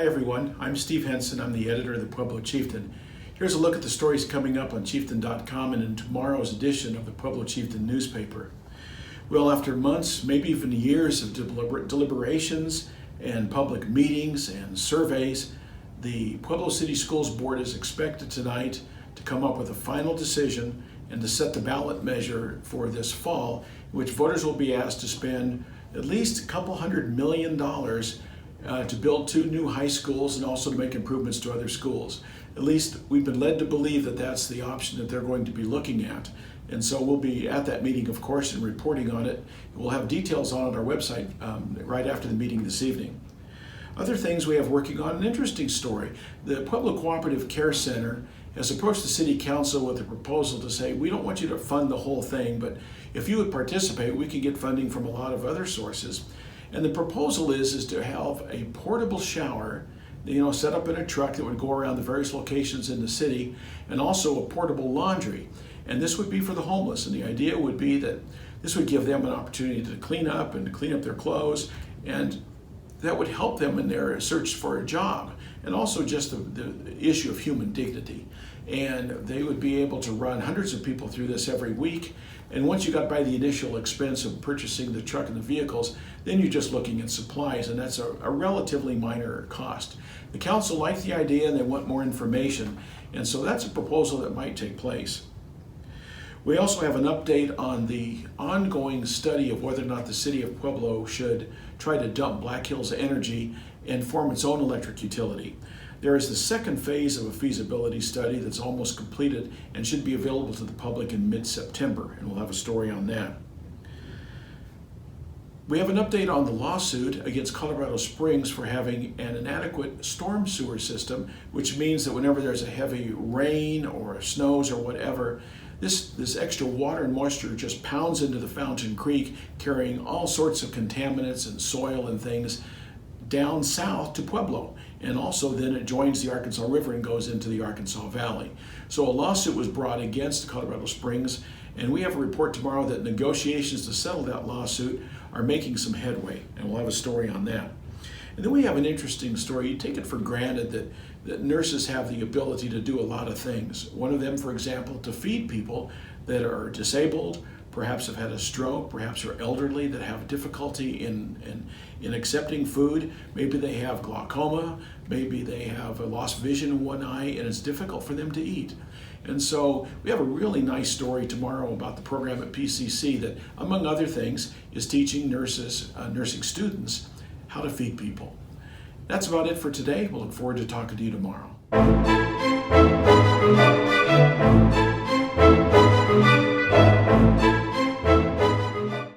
Hi everyone, I'm Steve Henson. I'm the editor of the Pueblo Chieftain. Here's a look at the stories coming up on Chieftain.com and in tomorrow's edition of the Pueblo Chieftain newspaper. Well, after months, maybe even years of deliberations and public meetings and surveys, the Pueblo City Schools Board is expected tonight to come up with a final decision and to set the ballot measure for this fall, in which voters will be asked to spend at least a couple $100 million to build 2 new high schools and also to make improvements to other schools. At least we've been led to believe that that's the option that they're going to be looking at. And so we'll be at that meeting, of course, and reporting on it. We'll have details on our website right after the meeting this evening. Other things we have working on, an interesting story. The Pueblo Cooperative Care Center has approached the City Council with a proposal to say, we don't want you to fund the whole thing, but if you would participate, we can get funding from a lot of other sources. And the proposal is to have a portable shower, set up in a truck that would go around the various locations in the city, and also a portable laundry. And this would be for the homeless. And the idea would be that this would give them an opportunity to clean up their clothes, and that would help them in their search for a job, and also just the issue of human dignity. And they would be able to run hundreds of people through this every week. And once you got by the initial expense of purchasing the truck and the vehicles, then you're just looking at supplies, and that's a relatively minor cost. The council liked the idea and they want more information, and so that's a proposal that might take place. We also have an update on the ongoing study of whether or not the city of Pueblo should try to dump Black Hills Energy and form its own electric utility. There is the second phase of a feasibility study that's almost completed and should be available to the public in mid-September, and we'll have a story on that. We have an update on the lawsuit against Colorado Springs for having an inadequate storm sewer system, which means that whenever there's a heavy rain or snows or whatever, this extra water and moisture just pounds into the Fountain Creek, carrying all sorts of contaminants and soil and things down south to Pueblo. And also then it joins the Arkansas River and goes into the Arkansas Valley. So a lawsuit was brought against Colorado Springs, and we have a report tomorrow that negotiations to settle that lawsuit are making some headway, and we'll have a story on that. And then we have an interesting story. You take it for granted that nurses have the ability to do a lot of things. One of them, for example, to feed people that are disabled, perhaps have had a stroke, perhaps are elderly that have difficulty in accepting food. Maybe they have glaucoma, maybe they have a lost vision in one eye, and it's difficult for them to eat. And so we have a really nice story tomorrow about the program at PCC that, among other things, is teaching nursing students how to feed people. That's about it for today. We'll look forward to talking to you tomorrow.